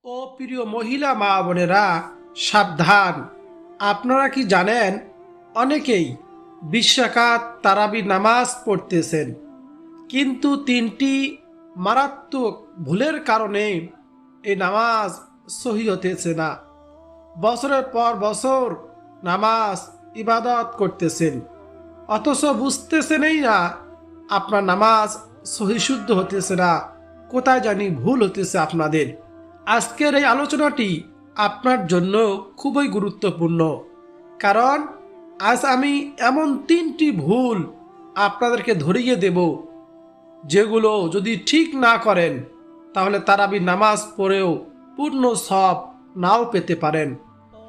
ও প্রিয় মহিলা মা বোনেরা, সাবধান। আপনারা কি জানেন, অনেকেই 20 রাকাত তারাবি নামাজ পড়তেছেন, কিন্তু 3টি মারাত্মক ভুলের কারণে এই নামাজ সহি হতেছে না। বছরের পর বছর নামাজ ইবাদত করতেছেন, অথচ বুঝতেছেনই না আপনার নামাজ সহি শুদ্ধ হতেছে না, কোথায় জানি ভুল হতেছে আপনাদের। আজকের এই আলোচনাটি আপনার জন্য খুবই গুরুত্বপূর্ণ, কারণ আজ আমি এমন 3টি ভুল আপনাদেরকে ধরিয়ে দেব, যেগুলো যদি ঠিক না করেন তাহলে তারাবি নামাজ পড়েও পূর্ণ সওয়াব নাও পেতে পারেন।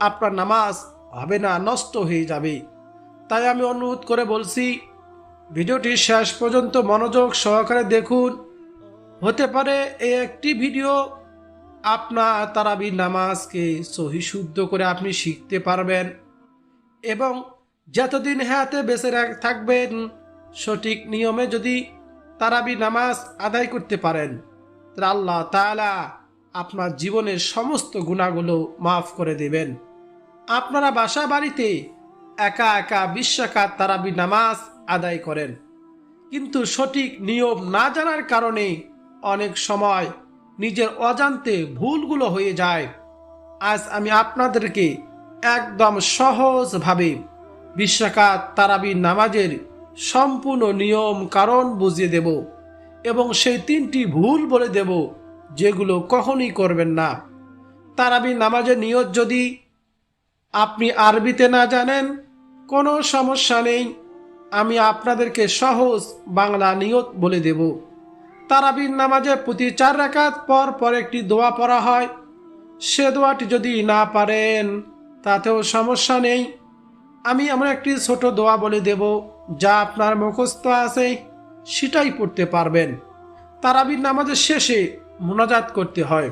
আপনার নামাজ হবে না, নষ্ট হয়ে যাবে। তাই আমি অনুরোধ করে বলছি, ভিডিওটি শেষ পর্যন্ত মনোযোগ সহকারে দেখুন। হতে পারে এই একটি ভিডিও আপনার তারাবি নামাজকে সহি শুদ্ধ করে আপনি শিখতে পারবেন এবং যতদিন হায়াতে বেঁচে থাকবেন সঠিক নিয়মে যদি তারাবি নামাজ আদায় করতে পারেন, তাহলে আল্লাহ তাআলা আপনার জীবনের সমস্ত গুনাহগুলো মাফ করে দেবেন। আপনারা বাসা বাড়িতে একা একা 20 রাকাত তারাবি নামাজ আদায় করেন, কিন্তু সঠিক নিয়ম না জানার কারণে অনেক সময় নিজের অজান্তে ভুলগুলো হয়ে যায়। আজ আমি আপনাদেরকে একদম সহজভাবে 20 রাকাত তারাবি নামাজের সম্পূর্ণ নিয়ম কারণ বুঝিয়ে দেব এবং সেই 3টি ভুল বলে দেব যেগুলো কখনই করবেন না। তারাবি নামাজের নিয়ত যদি আপনি আরবিতে না জানেন, কোনো সমস্যা নেই, আমি আপনাদেরকে সহজ বাংলা নিয়ত বলে দেব। তারাবির নামাজে প্রতি 4 রাকাত পর পর একটি দোয়া পড়া হয়। সে দোয়াটি যদি না পারেন তাতেও সমস্যা নেই, আমি এমন একটি ছোট দোয়া বলে দেব যা আপনার মুখস্থ আছে, সেটাই পড়তে পারবেন। তারাবির নামাজের শেষে মোনাজাত করতে হয়।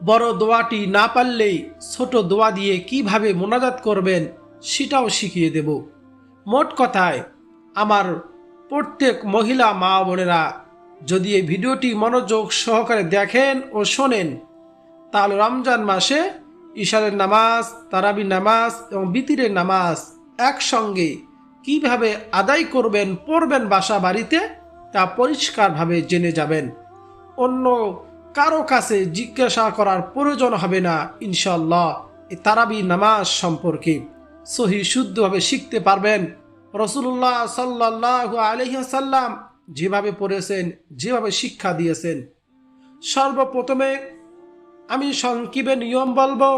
বড় দোয়াটি না পারলেই ছোট দোয়া দিয়ে কিভাবে মোনাজাত করবেন সেটাও শিখিয়ে দেব। মোট কথায়, আমার প্রত্যেক মহিলা মা বোনেরা যদি এই ভিডিওটি মনোযোগ সহকারে দেখেন ও শোনেন, তাহলে রমজান মাসে ইশারের নামাজ, তারাবি নামাজ এবং বিতিরের নামাজ একসঙ্গে কিভাবে আদায় করবেন, পড়বেন বাসা বাড়িতে, তা পরিষ্কারভাবে জেনে যাবেন। অন্য কারো কাছে জিজ্ঞাসা করার প্রয়োজন হবে না ইনশাআল্লাহ। এই তারাবি নামাজ সম্পর্কে সহি শুদ্ধভাবে শিখতে পারবেন। রাসূলুল্লাহ সাল্লাল্লাহু আলাইহি ওয়াসাল্লাম যেভাবে পড়েছেন, যেভাবে শিক্ষা দিয়েছেন। সর্বপ্রথমে আমি সংক্ষেপে নিয়ম বলবো,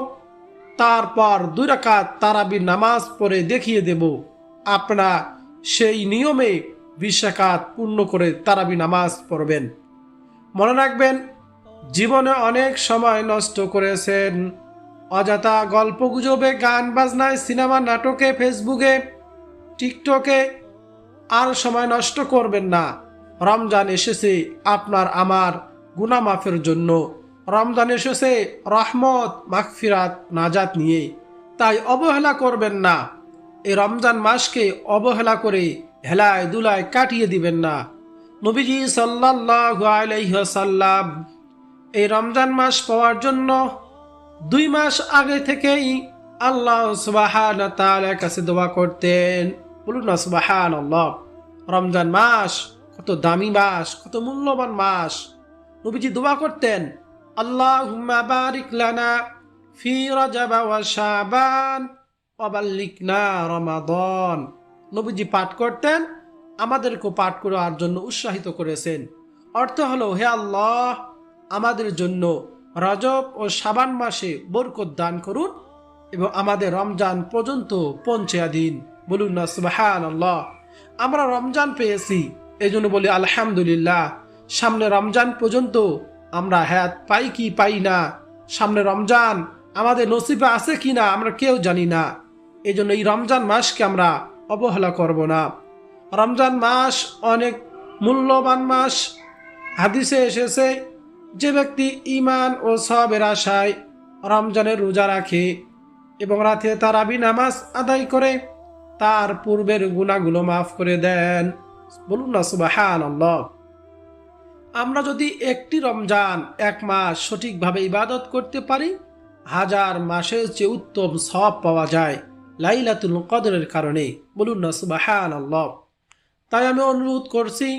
তারপর 2 রাকাত তারাবি নামাজ পড়ে দেখিয়ে দেব। আপনারা সেই নিয়মে 20 রাকাত পূর্ণ করে তারাবি নামাজ পড়বেন। মনে রাখবেন, জীবনে অনেক সময় নষ্ট করেছেন অযথা গল্প গুজবে, গান বাজনায়, সিনেমা নাটকে, ফেসবুকে, টিকটকে। আর সময় নষ্ট করবেন না। রমজান এসেছে আপনার আমার গুনাহ মাফের জন্য। রমজান এসেছে রহমত, মাগফিরাত, নাজাত নিয়ে। তাই অবহেলা করবেন না। এই রমজান মাসকে অবহেলা করে হেলায় দুলায় কাটিয়ে দিবেন না। নবীজি সাল্লাল্লাহু আলাইহি ওয়াসাল্লাম এই রমজান মাস পাওয়ার জন্য 2 মাস আগে থেকেই আল্লাহ সুবহানাহু ওয়া তাআলার কাছে দোয়া করতেন। বলুন না সুবহানাল্লাহ। রমজান মাস কত দামি মাস, কত মূল্যবান মাস। নবীজি দোয়া করতেন, আল্লাহুম্মা বারিক লানা ফি রজব ওয়া শাবান ওয়া বাল্লিগনা রমাদান। নবীজি পাঠ করতেন, আমাদেরকে পাঠ করার জন্য উৎসাহিত করেছেন। অর্থ হলো, হে আল্লাহ, আমাদের জন্য রজব ও শাবান মাসে বরকত দান করুন এবং আমাদের রমজান পর্যন্ত পৌঁছে দিন। বলুন না সুবহানাল্লাহ। আমরা রমজান পেয়েছি, এই জন্য বলি আলহামদুলিল্লাহ। সামনে রমজান পর্যন্ত আমরা হায়াত পাই কি পাই না, সামনে রমজান আমাদের নসিবে আছে কি না আমরা কেউ জানি না। এই জন্য এই রমজান মাসকে আমরা অবহেলা করব না। রমজান মাস অনেক মূল্যবান মাস। হাদিসে এসেছে, যে ব্যক্তি ঈমান ও সওয়াবের আশায় রমজানের রোজা রাখে এবং রাতে তারাবি নামাজ আদায় করে, তার পূর্বের গুনাহগুলো মাফ করে দেন। বলুন না সুবহানাল্লাহ। আমরা যদি একটি রমজান এক মাস সঠিকভাবে ইবাদত করতে পারি, 1000 মাসের চেয়ে উত্তম সওয়াব পাওয়া যায় লাইলাতুল কদরের কারণে। বলুন না সুবহানাল্লাহ। তাই আমি অনুরোধ করছি,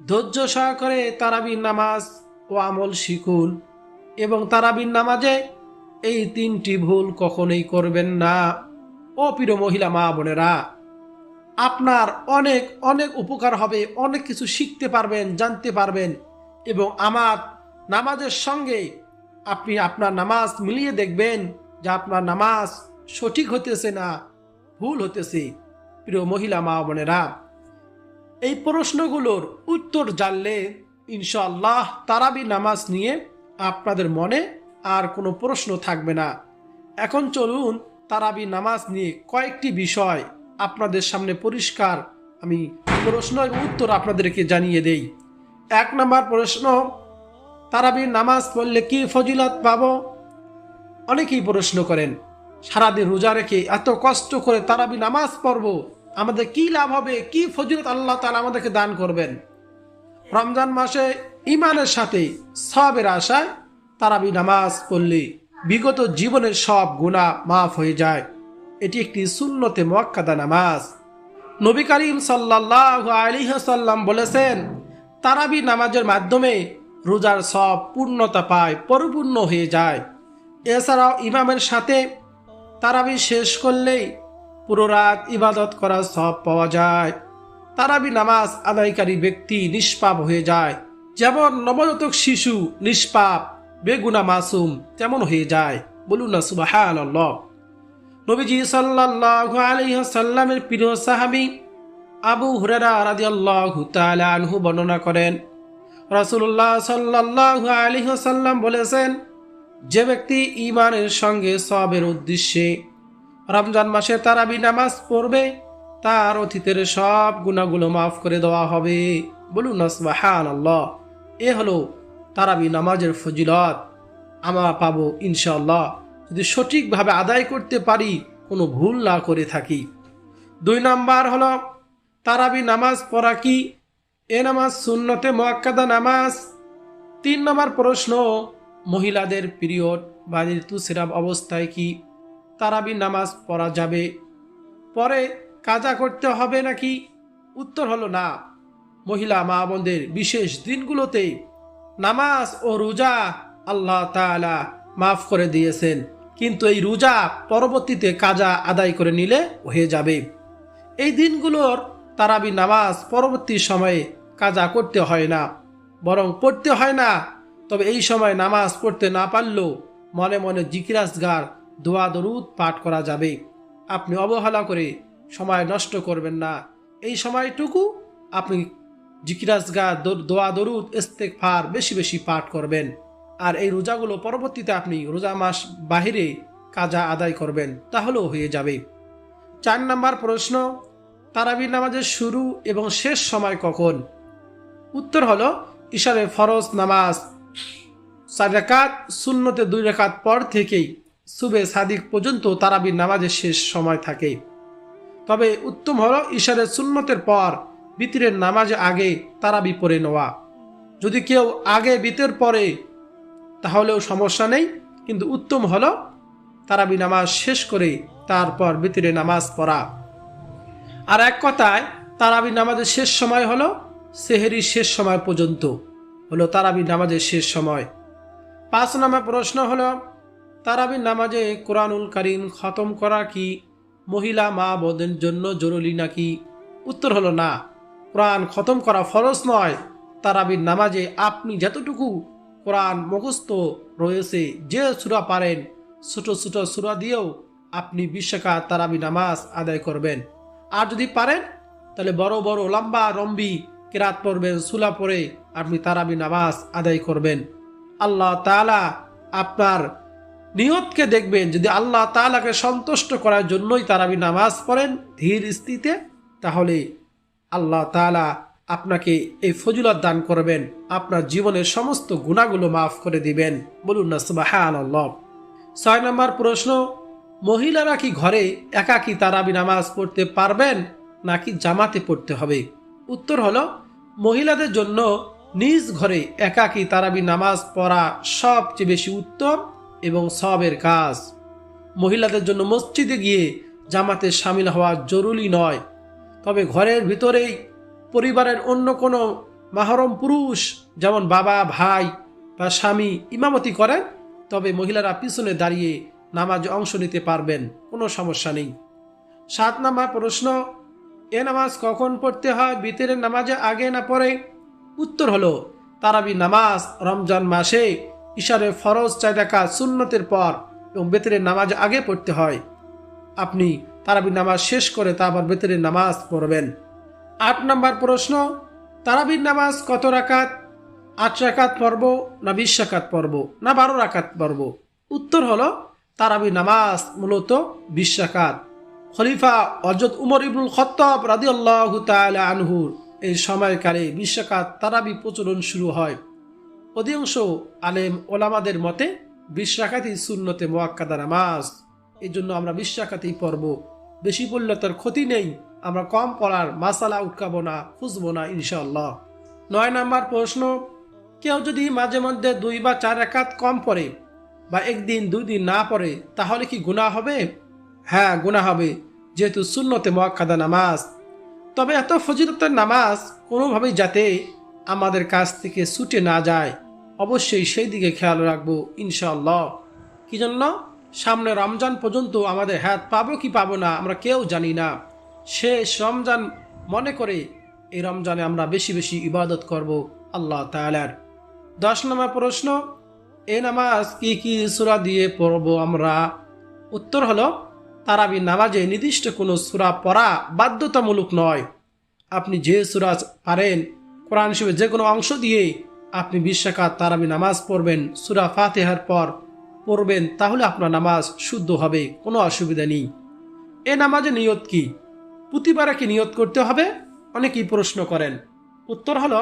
ধৈর্য সহকারে তারাবির নামাজ ও আমল শিখুন এবং তারাবির নামাজে এই 3টি ভুল কখনোই করবেন না। ও প্রিয় মহিলা মা বোনেরা, আপনার অনেক অনেক উপকার হবে, অনেক কিছু শিখতে পারবেন, জানতে পারবেন এবং আমার নামাজের সঙ্গে আপনি আপনার নামাজ মিলিয়ে দেখবেন যে আপনার নামাজ সঠিক হতেছে না ভুল হতেছে। প্রিয় মহিলা মা বোনেরা, এই প্রশ্নগুলোর উত্তর জানলে ইনশাআল্লাহ তারাবি নামাজ নিয়ে আপনাদের মনে আর কোনো প্রশ্ন থাকবে না। এখন চলুন তারাবি নামাজ নিয়ে কয়েকটি বিষয় আপনাদের সামনে পরিষ্কার আমি প্রশ্ন এবং উত্তর আপনাদেরকে জানিয়ে দেই। 1 নম্বর প্রশ্ন, তারাবির নামাজ পড়লে কি ফজিলত পাবো? অনেকেই প্রশ্ন করেন, সারাদিন রোজা রেখে এত কষ্ট করে তারাবি নামাজ পড়বো, আমাদের কি লাভ হবে, কি ফজিলত আল্লাহ তাআলা আমাদেরকে দান করবেন? রমজান মাসে ইমানের সাথে সওয়াবের আশায় তারাবি নামাজ পড়লে বিগত জীবনের সব গুনাহ মাফ হয়ে যায়। এটি একটি সুন্নতে মুআক্কাদা নামাজ। নবী করিম সাল্লাল্লাহু আলাইহি ওয়াসাল্লাম বলেছেন, তারাবি নামাজের মাধ্যমে রোজার সব পূর্ণতা পায়, পরিপূর্ণ হয়ে যায়। এছাড়াও ইমামের সাথে তারাবি শেষ করলেই পুরো রাত ইবাদত করার সব পাওয়া যায়। তারাবি নামাজ আদায়কারী ব্যক্তি নিষ্পাপ হয়ে যায়, যেমন নবজাতক শিশু নিষ্পাপ বেগুনা মাসুম তেমন হয়ে যায়। বলুন না সুবহানাল্লাহ। নবীজি সাল্লাল্লাহু আলাইহি ওয়াসাল্লামের প্রিয় সাহাবী আবু হুরায়রা রাদিয়াল্লাহু তাআলা আনহু বর্ণনা করেন, রাসূলুল্লাহ সাল্লাল্লাহু আলাইহি ওয়াসাল্লাম বলেছেন, যে ব্যক্তি ঈমানের সঙ্গে সওয়াবের উদ্দেশ্যে রমজান মাসে তারাবি নামাজ পড়বে, তার অতীতের সব গুনাহগুলো মাফ করে দেওয়া হবে। বলুন না সুবহানাল্লাহ। এ হলো তারাবি নামাজের ফজিলত। আমরা পাবো ইনশাআল্লাহ যদি সঠিকভাবে আদায় করতে পারি, কোনো ভুল না করে থাকি। 2 নম্বর হলো তারাবি নামাজ পড়া কি? এ নামাজ সুন্নতে মুআক্কাদা নামাজ। 3 নম্বর প্রশ্ন, মহিলাদের পিরিয়ড বা ঋতুস্রাব অবস্থায় কি তারাবি নামাজ পড়া যাবে? পরে কাজা করতে হবে নাকি? উত্তর হলো না। মহিলা মা বোনদের বিশেষ দিনগুলোতে নামাজ ও রোজা আল্লাহ তাআলা মাফ করে দিয়েছেন, কিন্তু এই রোজা পরবর্তীতে কাজা আদায় করে নিলে হয়ে যাবে। এই দিনগুলোর তারাবি নামাজ পরবর্তী সময়ে কাজা করতে হয় না, বরং পড়তে হয় না। তবে এই সময় নামাজ পড়তে না পারলেও মনে মনে জিকির আজগার দোয়া দরুদ পাঠ করা যাবে। আপনি অবহেলা করে সময় নষ্ট করবেন না। এই সময়টুকু আপনি জিকির আজগার দোয়া দরুদ ইস্তেগফার বেশি বেশি পাঠ করবেন। আর এই রোজাগুলো পরবর্তীতে আপনি রোজা মাস বাহিরে কাজা আদায় করবেন, তাহলেও হয়ে যাবে। 4 নম্বর প্রশ্ন, তারাবি নামাজের শুরু এবং শেষ সময় কখন? উত্তর হলো ইশারে ফরজ নামাজ 4 রাকাত, সুন্নতে 2 রাকাত পর থেকেই সুবে সাদিক পর্যন্ত তারাবি নামাজের শেষ সময় থাকে। তবে উত্তম হলো ইশারে সুন্নতের পর বিতরের নামাজে আগে তারাবি পড়ে নেওয়া। যদি কেউ আগে বিতর পড়ে তাহলেও সমস্যা নেই, কিন্তু উত্তম হলো তারাবি নামাজ শেষ করে তারপর বিতরে নামাজ পড়া। আর এক কথায় তারাবি নামাজের শেষ সময় হলো সেহরির শেষ সময় পর্যন্ত হলো তারাবি নামাজের শেষ সময়। 5 নম্বর প্রশ্ন হলো, তারাবি নামাজে কোরআনুল কারীম খতম করা কি মহিলা মা বোনদের জন্য জরুরি নাকি? উত্তর হলো না, কোরআন খতম করা ফরজ নয়। তারাবির নামাজে আপনি যতটুকু কোরআন মুখস্থ রয়েছে, যে সূরা পারেন ছোট ছোট সূরা দিয়েও আপনি 20 রাকাত তারাবি নামাজ আদায় করবেন। আর যদি পারেন তাহলে বড় বড় লম্বা লম্বি কিরাত পড়বেন, সূরা পড়ে আপনি তারাবি নামাজ আদায় করবেন। আল্লাহ তাআলা আপনার নিয়তকে দেখবেন। যদি আল্লাহ তাআলাকে সন্তুষ্ট করার জন্যই তারাবি নামাজ পড়েন ধীর স্থিতিতে, তাহলে আল্লাহ তাআলা আপনাকে এই ফজিলত দান করবেন, আপনার জীবনের সমস্ত গুনাহগুলো মাফ করে দিবেন। বলুন না সুবহানাল্লাহ। 6 নম্বর প্রশ্ন, মহিলারা কি ঘরে একাকী তারাবি নামাজ পড়তে পারবেন নাকি জামাতে পড়তে হবে? উত্তর হলো, মহিলাদের জন্য নিজ ঘরে একাকী তারাবি নামাজ পড়া সবচেয়ে বেশি উত্তম এবং সওয়াবের কাজ। মহিলাদের জন্য মসজিদে গিয়ে জামাতে শামিল হওয়া জরুরি নয়, তবে ঘরের ভিতরেই পরিবারের অন্য কোনো মাহরম পুরুষ যেমন বাবা, ভাই বা স্বামী ইমামতি করেন, তবে মহিলারা পিছনে দাঁড়িয়ে নামাজে অংশ নিতে পারবেন, কোনো সমস্যা নেই। 7 নম্বর প্রশ্ন, এ নামাজ কখন পড়তে হয়, বিতরের নামাজে আগে না পরে? উত্তর হলো তারাবি নামাজ রমজান মাসে ইশারে ফরজ 4 রাকাত সুন্নতের পর এবং বেতরের নামাজ আগে পড়তে হয়। আপনি তারাবি নামাজ শেষ করে তারপর বেতরের নামাজ পড়বেন। 8 নম্বর প্রশ্ন, তারাবির নামাজ কত রাকাত? 8 রাকাত পড়ব না 20 রাকাত পড়ব না 12 রাকাত পড়ব? উত্তর হলো তারাবি নামাজ মূলত 20 রাকাত। খলিফা হযরত উমর ইবনুল খাত্তাব রাদিয়াল্লাহু তাআলা আনহুর এই সময়কালে 20 রাকাত তারাবি প্রচলন শুরু হয়। অধিকাংশ আলেম ওলামাদের মতে 20 রাকাতই সুন্নতে মুআক্কাদা নামাজ, এই জন্য আমরা 20 রাকাতই পড়ব। বেশি পড়লে তার ক্ষতি নেই, আমরা কম পড়ার মাসালা উটকাবো না, খুঁজবো না ইনশাআল্লাহ। 9 নম্বর প্রশ্ন, কেউ যদি মাঝে মধ্যে 2 বা 4 রাকাত কম পড়ে বা একদিন 2 দিন না পড়ে, তাহলে কি গুনাহ হবে? হ্যাঁ, গুনাহ হবে, যেহেতু সুন্নতে মুআক্কাদা নামাজ। তবে এত ফজিলতের নামাজ কোনোভাবেই যাতে আমাদের কাছ থেকে ছুটে না যায়, অবশ্যই সেই দিকে খেয়াল রাখবো ইনশাআল্লাহ। কি জন্য? সামনে রমজান পর্যন্ত আমাদের হাত পাবো কি পাবো না আমরা কেউ জানি না। শেষ রমজান মনে করে এই রমজানে আমরা বেশি বেশি ইবাদত করব আল্লাহ তাআলার। 10 নম্বর প্রশ্ন, এই নামাজ কি কি সূরা দিয়ে পড়ব আমরা? উত্তর হলো তারাবি নামাজে নির্দিষ্ট কোনো সূরা পড়া বাধ্যতামূলক নয়। আপনি যে সূরা পারেন কোরআন শরীফের যে কোনো অংশ দিয়ে আপনি 20 রাকাত তারাবি নামাজ পড়বেন, সূরা ফাতিহার পর পড়বেন, তাহলে আপনার নামাজ শুদ্ধ হবে, কোনো অসুবিধা নেই। এ নামাজে নিয়ত কি? প্রতিবারে কি নিয়ত করতে হবে? অনেকেই প্রশ্ন করেন। উত্তর হলো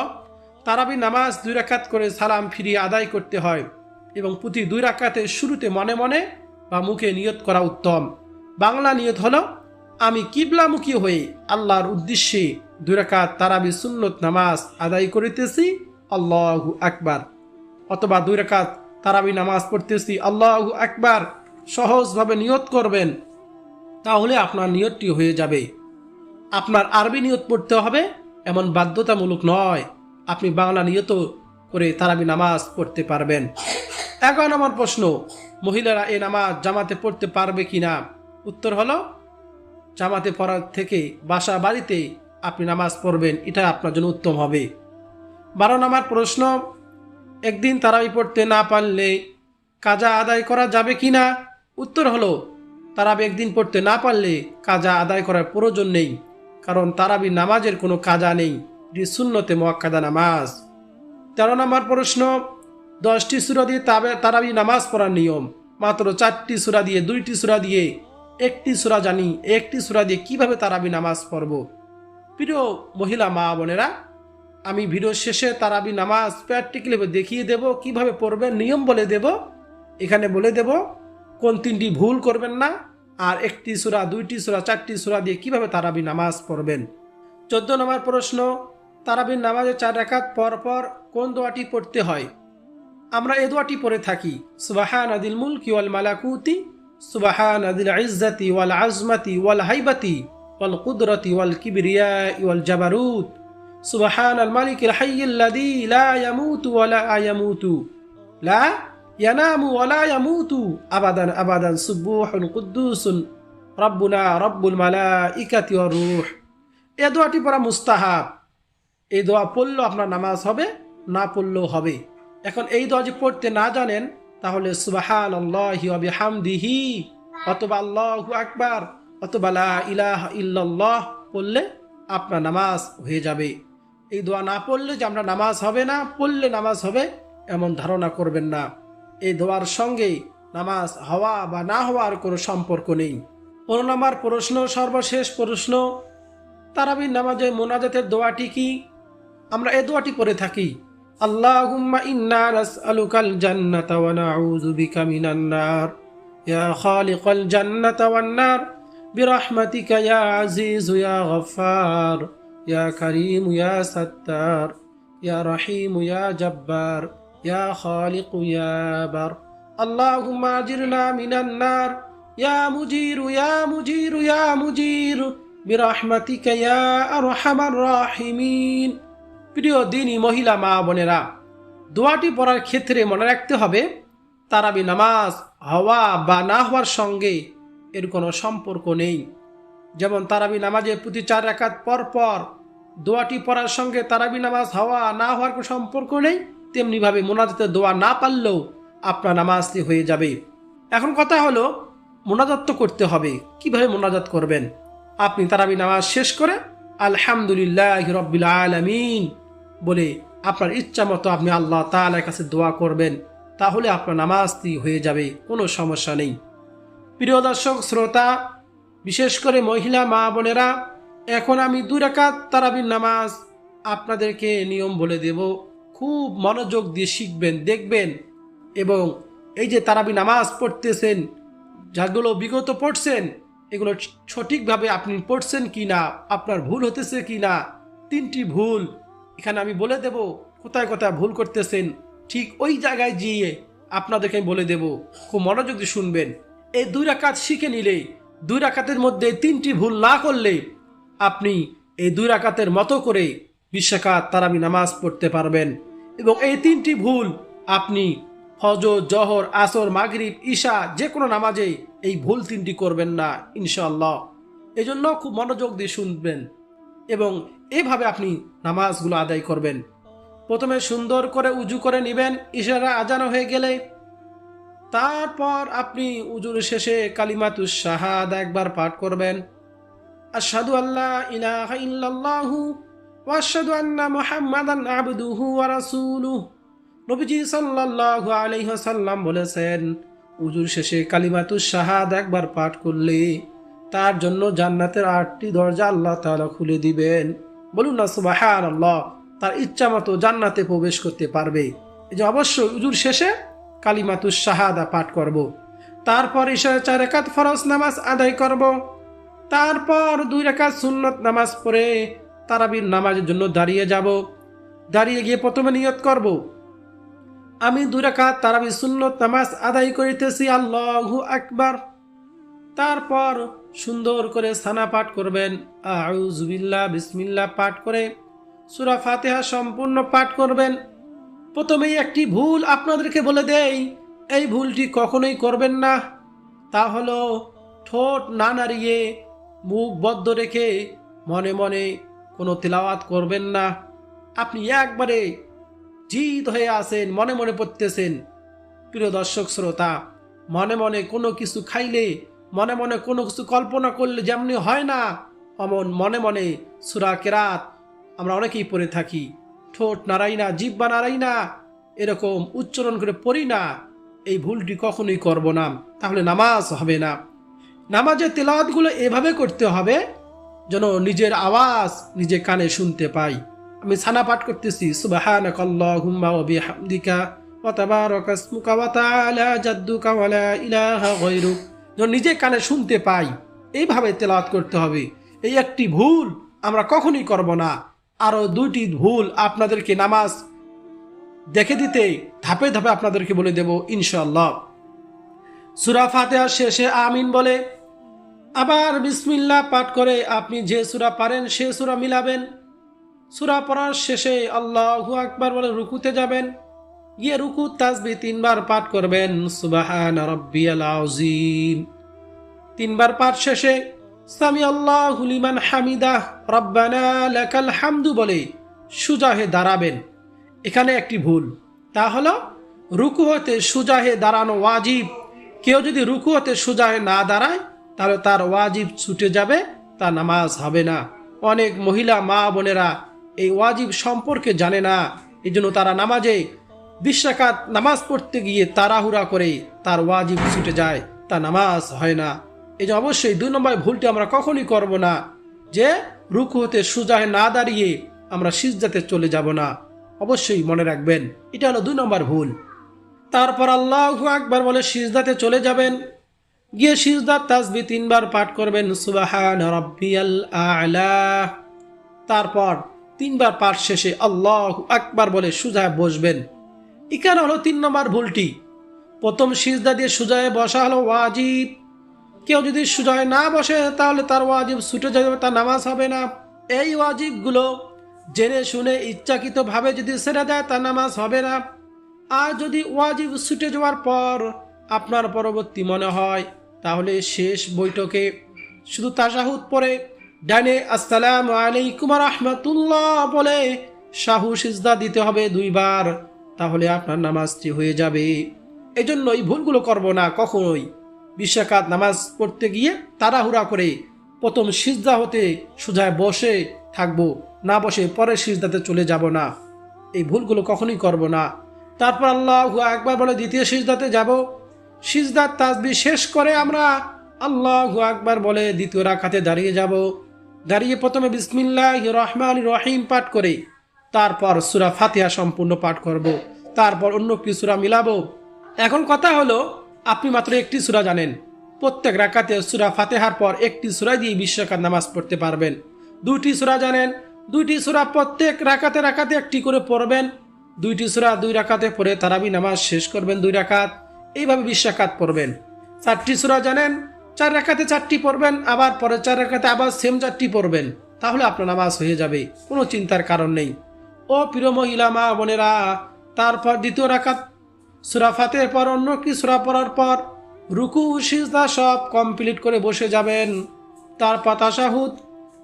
তারাবি নামাজ 2 রাকাত করে সালাম ফিরিয়ে আদায় করতে হয় এবং প্রতি 2 রাকাতের শুরুতে মনে মনে বা মুখে নিয়ত করা উত্তম। বাংলা নিয়ত হলো আমি কিবলামুখী হয়ে আল্লাহর উদ্দেশ্যে 2 রাকাত তারাবি সুন্নত নামাজ আদায় করিতেছি, আল্লাহু আকবার। অথবা 2 রাকাত তারাবি নামাজ পড়তেছি, আল্লাহু আকবার। সহজভাবে নিয়ত করবেন, তাহলে আপনার নিয়তটি হয়ে যাবে। আপনার আরবি নিয়ত পড়তে হবে এমন বাধ্যতামূলক নয়, আপনি বাংলা নিয়ত করে তারাবি নামাজ পড়তে পারবেন। 11 নম্বর প্রশ্ন, মহিলারা এই নামাজ জামাতে পড়তে পারবে কিনা? উত্তর হলো জামাতে পড়ার থেকে বাসা বাড়িতে আপনি নামাজ পড়বেন, এটা আপনার জন্য উত্তম হবে। 12 নম্বর প্রশ্ন, একদিন তারাবি পড়তে না পারলে কাজা আদায় করা যাবে কিনা? উত্তর হলো তারাবি একদিন পড়তে না পারলে কাজা আদায় করার প্রয়োজন নেই, কারণ তারাবি নামাজের কোনো কাজা নেই, এটি সুন্নতে মুআক্কাদা নামাজ। 13 নম্বর প্রশ্ন, 10টি সূরা দিয়ে তারাবি নামাজ পড়ার নিয়ম। মাত্র 4টি সূরা দিয়ে, 2টি সূরা দিয়ে, 1টি সূরা জানি, 1টি সূরা দিয়ে কিভাবে তারাবি নামাজ পড়ব? প্রিয় মহিলা মা বোনেরা, আমি ভিডিও শেষে তারাবি নামাজ প্র্যাকটিক্যালি দেখিয়ে দেব, কিভাবে পড়বেন নিয়ম বলে দেব, এখানে বলে দেব কোন 3টি ভুল করবেন না, আর 1টি সূরা, 2টি সূরা, 4টি সূরা দিয়ে কিভাবে তারাবি নামাজ পড়বেন। 14 নম্বর প্রশ্ন, তারাবির নামাজে 4 রাকাত পর পর কোন দোয়াটি পড়তে হয়? আমরা এই দোয়াটি পড়ে থাকি, সুবহানাদিল মুলকি ওয়াল মালাকুতি, সুবহানাদিল ইজ্জাতি ওয়াল আজমাতি ওয়াল হাইবাতি ওয়াল কুদরতি ওয়াল কিবরিয়াই ওয়াল জাবারুত, সুবহানাল মালিকিল হাইয়্যিল্লাযী লা ইয়ামুতু ওয়া লা ইয়ামুতু লা ইয়ানামু ওয়া লা ইয়ামুতু আবাদান আবাদান, সুবহুন কুদ্দুসুন রাব্বুনা রাব্বুল মালাইকাতি ওয়ার রূহ। এই দোয়াটি পড়া মুস্তাহাব। এই দোয়া পড়লেও আপনার নামাজ হবে, না পড়লেও হবে। এখন এই দোয়া যে পড়তে না জানেন, তাহলে সুবহানাল্লাহি ওয়া বিহামদিহি অথবা আল্লাহু আকবার অথবা লা ইলাহা ইল্লাল্লাহ পড়লে আপনার নামাজ হয়ে যাবে। এই দোয়া না পড়লে যে আমরা নামাজ হবে না, পড়লে নামাজ হবে এমন ধারণা করবেন না। এই দোয়ার সঙ্গে নামাজ হওয়া বা না হওয়ার কোনো সম্পর্ক নেই। 15 নম্বর প্রশ্ন, সর্বশেষ প্রশ্ন, তারাবির নামাজে মোনাজাতের দোয়াটি কি? আমরা এই দোয়াটি পড়ে থাকি, আল্লাহুম্মা ইন্না নাসআলুকাল জান্নাতা ওয়া নাউযু বিকা মিনান নার, ইয়া খালিকাল জান্নাতা ওয়ান নার, বিরহমাতিকা ইয়া আজিজু ইয়া গফফার, ইয়া কারীম ইয়া সাত্তার, ইয়া রহিম ইয়া জব্বার ইয়া খালিক ইয়া বার আল্লাহুম্মা আজিরনা মিনান নার ইয়া মুজির ইয়া মুজির ইয়া মুজির বিরহমাতিকা ইয়া আরহামার রাহিমিন। প্রিয় দিনী মহিলা মা বোনেরা, দোয়াটি পড়ার ক্ষেত্রে মনে রাখতে হবে তারাবি নামাজ হওয়া বা না হওয়ার সঙ্গে এর কোনো সম্পর্ক নেই। যেমন তারাবি নামাজে প্রতি 4 রাকাত পর পর দোয়াটি পড়ার সঙ্গে তারাবি নামাজ হওয়া না হওয়ার কোনো সম্পর্ক নেই, তেমনিভাবে মোনাজাতের দোয়া না পারলেও আপনার নামাজটি হয়ে যাবে। এখন কথা হলো মোনাজাত তো করতে হবে। কিভাবে মোনাজাত করবেন? আপনি তারাবি নামাজ শেষ করে আলহামদুলিল্লাহি রাব্বিল আলামিন বলে আপনার ইচ্ছা মতো আপনি আল্লাহ তাআলার কাছে দোয়া করবেন, তাহলে আপনার নামাজটি হয়ে যাবে, কোনো সমস্যা নেই। প্রিয় দর্শক শ্রোতা, বিশেষ করে মহিলা মা বোনেরা, এখন আমি 2 রাকাত তারাবির নামাজ আপনাদেরকে নিয়ম বলে দেব। খুব মনোযোগ দিয়ে শিখবেন, দেখবেন, এবং এই যে তারাবি নামাজ পড়তেছেন, যাগুলো বিগত পড়ছেন, এগুলো সঠিকভাবে আপনি পড়ছেন কি না, আপনার ভুল হতেছে কি না। 3টি ভুল এখানে আমি বলে দেব, কোথায় কোথায় ভুল করতেছেন ঠিক ওই জায়গায় গিয়ে আপনাদেরকে আমি বলে দেব। খুব মনোযোগ দিয়ে শুনবেন। এই 2 রাকাত শিখে নিলে, 2 রাকাতের মধ্যে 3টি ভুল না করলে আপনি এই 2 রাকাতের মতো করে 20 রাকাত তারাবি নামাজ পড়তে পারবেন। এবং এই 3টি ভুল আপনি ফজর, জোহর, আসর, মাগরিব, ঈশা যে কোনো নামাজে এই ভুল 3টি করবেন না ইনশাআল্লাহ। এই জন্য খুব মনোযোগ দিয়ে শুনবেন এবং এভাবে আপনি নামাজগুলো আদায় করবেন। প্রথমে সুন্দর করে উজু করে নেবেন ইশারা আজান হয়ে গেলে। তারপর আপনি উজুর শেষে কালিমাতুশ শাহাদা একবার পাঠ করবেন, আশহাদু আল্লা ইলাহা ইল্লাল্লাহু ওয়া আশহাদু আন্না মুহাম্মাদান আবদুহু ওয়া রাসূলুহু। নবীজি সাল্লাল্লাহু আলাইহি ওয়াসাল্লাম বলেছেন, উজুর শেষে কালিমাতুশ শাহাদা একবার পাঠ করলে তার জন্য জান্নাতের 8টি দরজা আল্লাহ তাআলা খুলে দিবেন। বলুন না সুবহানাল্লাহ। তার ইচ্ছা মতো জান্নাতে প্রবেশ করতে পারবে। এই যে অবশ্যই উজুর শেষে কালিমাতুশ শাহাদা পাঠ করব। তারপর ঈশার 4 রাকাত ফরজ নামাজ আদায় করব। তারপর 2 রাকাত সুন্নত নামাজ পড়ে তারাবির নামাজের জন্য দাঁড়িয়ে যাব। দাঁড়িয়ে গিয়ে প্রথমে নিয়ত করব, আমি 2 রাকাত তারাবি সুন্নত নামাজ আদায় করিতেছি, আল্লাহু আকবার। তারপর সুন্দর করে সানা পাঠ করবেন, আউযু বিল্লাহ, বিসমিল্লাহ পাঠ করে সূরা ফাতিহা সম্পূর্ণ পাঠ করবেন। প্রথমেই একটি ভুল আপনাদেরকে বলে দেই, এই ভুলটি কখনোই করবেন না। তা হলো ঠোঁট না নাড়িয়ে মুখ বদ্ধ রেখে মনে মনে কোনো তিলাওয়াত করবেন না। আপনি একবারে জিদ হয়ে আছেন, মনে মনে পড়তেছেন। প্রিয় দর্শক শ্রোতা, মনে মনে কোনো কিছু খাইলে, মনে মনে কোনো কিছু কল্পনা করলে যেমনি হয় না, অমন মনে মনে সূরা কেরাত আমরা অনেকেই পড়ে থাকি, ঠোঁট নাড়াই না, জিহ্বা নাড়াই না, এরকম উচ্চারণ করে পড়ি না। এই ভুলটি কখনোই করব না, তাহলে নামাজ হবে না। নামাজের তেলাওয়াতগুলো এভাবে করতে হবে যেন নিজের আওয়াজ নিজে কানে শুনতে পাই। আমি সানা পাঠ করতেছি, সুবহানাকাল্লাহুম্মা ওয়া বিহামদিকা ওয়া তাবারাকা ইসমুকা ওয়া তাআলা জাদ্দুকা ওয়া লা ইলাহা গায়রুক, যেন নিজে কানে শুনতে পাই। এইভাবে তেলাওয়াত করতে হবে। এই একটি ভুল আমরা কখনোই করব না। আরো 2টি ভুল আপনাদেরকে নামাজ দেখে দিতে ধাপে ধাপে আপনাদেরকে বলে দেব ইনশাআল্লাহ। সূরা ফাতিহার শেষে আমিন বলে আবার বিসমিল্লাহ পাঠ করে আপনি যে সূরা পারেন সে সূরা মিলাবেন। সূরা পড়ার শেষে আল্লাহু আকবার বলে রুকুতে যাবেন। গিয়ে রুকু তাসবিহ 3 বার পাঠ করবেন, সুবহান রাব্বিয়াল আযীম। 3 বার পাঠ শেষে সামি আল্লাহু লিমান হামিদাহ রব্বানা লাকাল হামদু বলে সোজা হয়ে দাঁড়াবেন। এখানে একটি ভুল, তা হলো রুকু হতে সোজা হয়ে দাঁড়ানো ওয়াজিব। কেউ যদি রুকু হতে সোজা হয়ে না দাঁড়ায় তাহলে তার ওয়াজিব ছুটে যাবে, তার নামাজ হবে না। অনেক মহিলা মা বোনেরা এই ওয়াজিব সম্পর্কে জানে না, এই জন্য তারা নামাজে 20 রাকাত নামাজ পড়তে গিয়ে তাড়াহুড়া করে তার ওয়াজিব ছুটে যায়, তা নামাজ হয় না। এই যে অবশ্যই 2 নম্বর ভুলটি আমরা কখনই করব না, যে রুকু হতে সোজা হয়ে না দাঁড়িয়ে আমরা সিজদাতে চলে যাব না। অবশ্যই মনে রাখবেন, এটা হলো 2 নম্বর ভুল। তারপর আল্লাহু আকবার বলে সিজদাতে চলে যাবেন। গিয়ে সিজদার তাসবিহ 3 বার পাঠ করবেন, সুবহান রাব্বিয়াল আ'লা। তারপর 3 বার পাঠ শেষে আল্লাহু আকবার বলে সোজা বসবেন। এখানে হলো 3 নম্বর ভুলটি। প্রথম সিজদা দিয়ে সোজা বসা হলো ওয়াজিব। কেউ যদি সোজা না বসে তাহলে তার ওয়াজিব ছুটে যাবে, তার নামাজ হবে না। এই ওয়াজিবগুলো জেনে শুনে ইচ্ছাকৃতভাবে যদি ছেড়ে দেয় তার নামাজ হবে না। আর যদি ওয়াজিব ছুটে যাওয়ার পর আপনার পরবর্তী মনে হয়, তাহলে শেষ বৈঠকে শুধু তাশাহুদ পড়ে ডানে আসসালামু আলাইকুম ওয়া রাহমাতুল্লাহ বলে সাহু সিজদা দিতে হবে 2 বার, তাহলে আপনার নামাজটি হয়ে যাবে। এজন্য এই ভুলগুলো করব না কখনোই। 20 রাকাত নামাজ পড়তে গিয়ে তাড়াহুড়া করে প্রথম সিজদা হতে সোজা বসে থাকবো, না বসে পরের সিজদাতে চলে যাব না। এই ভুলগুলো কখনোই করব না। তারপর আল্লাহু আকবার বলে দ্বিতীয় সিজদাতে যাব। সিজদার তাসবিহ শেষ করে আমরা আল্লাহু আকবার বলে দ্বিতীয় রাকাতে দাঁড়িয়ে যাব। দাঁড়িয়ে প্রথমে বিসমিল্লাহির রহমানির রহিম পাঠ করে তারপর সূরা ফাতিহা সম্পূর্ণ পাঠ করব। তারপর অন্য একটি সূরা মিলাবো। এখন কথা হলো, আপনি মাত্র একটি সূরা জানেন, প্রত্যেক রাকাতে সূরা ফাতিহার পর একটি সূরা দিয়ে 20 রাকাত নামাজ পড়তে পারবেন। 2টি সূরা জানেন, 2টি সূরা প্রত্যেক রাকাতে রাকাতে একটি করে পড়বেন। 2টি সূরা 2 রাকাতে পড়ে তারাবি নামাজ শেষ করবেন 2 রাকাত, এইভাবে 20 রাকাত পড়বেন। 4টি সূরা জানেন, 4 রাকাতে 4টি পড়বেন, আবার পরে 4 রাকাতে আবার সেম 4টি পড়বেন, তাহলে আপনার নামাজ হয়ে যাবে, কোনো চিন্তার কারণ নেই। ও প্রিয় মহিলা মা বোনেরা, তারপর দ্বিতীয় রাকাত সূরা ফাতিহার পর অন্য কি সূরা পড়ার পর রুকু সিজদা সব কমপ্লিট করে বসে যাবেন। তারপর তাশাহুদ,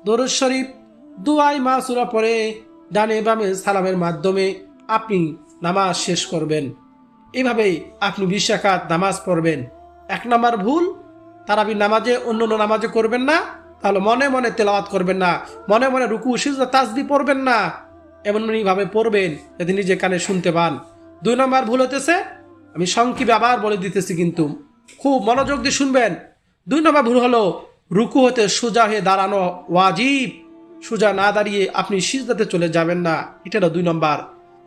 দরুদ শরীফ, দুআই মাসুরা পড়ে ডানে বামে সালামের মাধ্যমে আপনি নামাজ শেষ করবেন। এভাবেই আপনি 20 রাকাত নামাজ পড়বেন। 1 নম্বর ভুল, তারাবি নামাজে অন্য নামাজে করবেন না, তাহলে মনে মনে তেলাওয়াত করবেন না, মনে মনে রুকু সিজদা তাসবিহ পড়বেন না, এমনইভাবে পড়বেন যাতে নিজে কানে শুনতে পান। 2 নম্বর ভুল হতেছে, আমি সংক্ষেপে আবার বলে দিতেছি, কিন্তু খুব মনোযোগ দিয়ে শুনবেন। 2 নম্বর ভুল হলো রুকু হতে সোজা হয়ে দাঁড়ানো ওয়াজিব, সোজা না দাঁড়িয়ে আপনি সিজদাতে চলে যাবেন না, এটা হলো 2 নম্বর।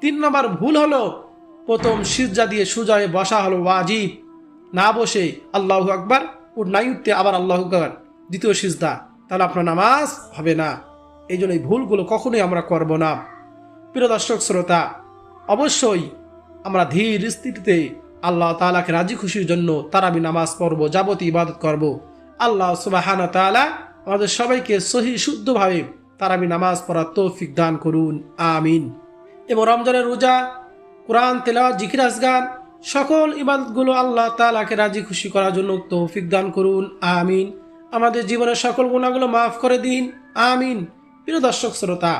3 নম্বর ভুল হলো প্রথম সিজদা দিয়ে সোজা হয়ে বসা হলো ওয়াজিব, না বসে আল্লাহু আকবার নাই উঠতে আবার আল্লাহু আকবার দ্বিতীয় সিজদা, তাহলে আপনার নামাজ হবে না। এই জন্য এই ভুলগুলো কখনোই আমরা করব না। প্রিয় দর্শক শ্রোতা, অবশ্যই আমরা ধীর স্থিতিতে আল্লাহ তাআলাকে রাজি খুশির জন্য তারাবি নামাজ পড়ব, যাবতীয় ইবাদত করব। আল্লাহ সুবহানাহু ওয়া তাআলা আমাদের সবাইকে সহি শুদ্ধভাবে তারাবি নামাজ পড়ার তৌফিক দান করুন, আমিন। এবং রমজানের রোজা, কোরআন তেলাওয়াত, জিকির আজকার সকল ইবাদতগুলো আল্লাহ তাআলাকে রাজি খুশি করার জন্য তৌফিক দান করুন, আমিন। আমাদের জীবনের সকল গুনাহগুলো মাফ করে দিন, আমিন। প্রিয় দর্শক শ্রোতা,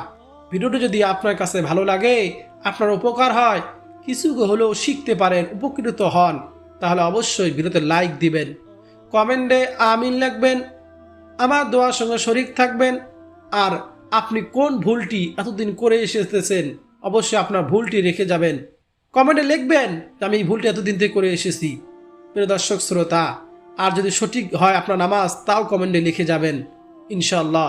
ভিডিওটি যদি আপনার কাছে ভালো লাগে, আপনার উপকার হয়, কিছু হলেও শিখতে পারেন, উপকৃত হন, তাহলে অবশ্যই ভিডিওতে লাইক দিবেন, কমেন্টে আমিন লিখবেন, আমার দোয়ার সঙ্গে শরীক থাকবেন। আর আপনি কোন ভুলটি এতদিন করে এসেছেন, অবশ্যই আপনার ভুলটি রেখে যাবেন, কমেন্টে লিখবেন যে আমি এই ভুলটি এতদিন থেকে করে এসেছি। প্রিয় দর্শক শ্রোতা, আর যদি সঠিক হয় আপনার নামাজ, তাও কমেন্টে লিখে যাবেন ইনশাআল্লাহ।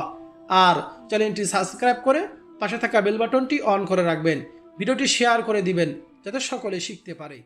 আর চ্যানেলটি সাবস্ক্রাইব করে পাশে থাকা বেল বাটনটি অন করে রাখবেন, ভিডিওটি শেয়ার করে দিবেন যাতে সকলে শিখতে পারে।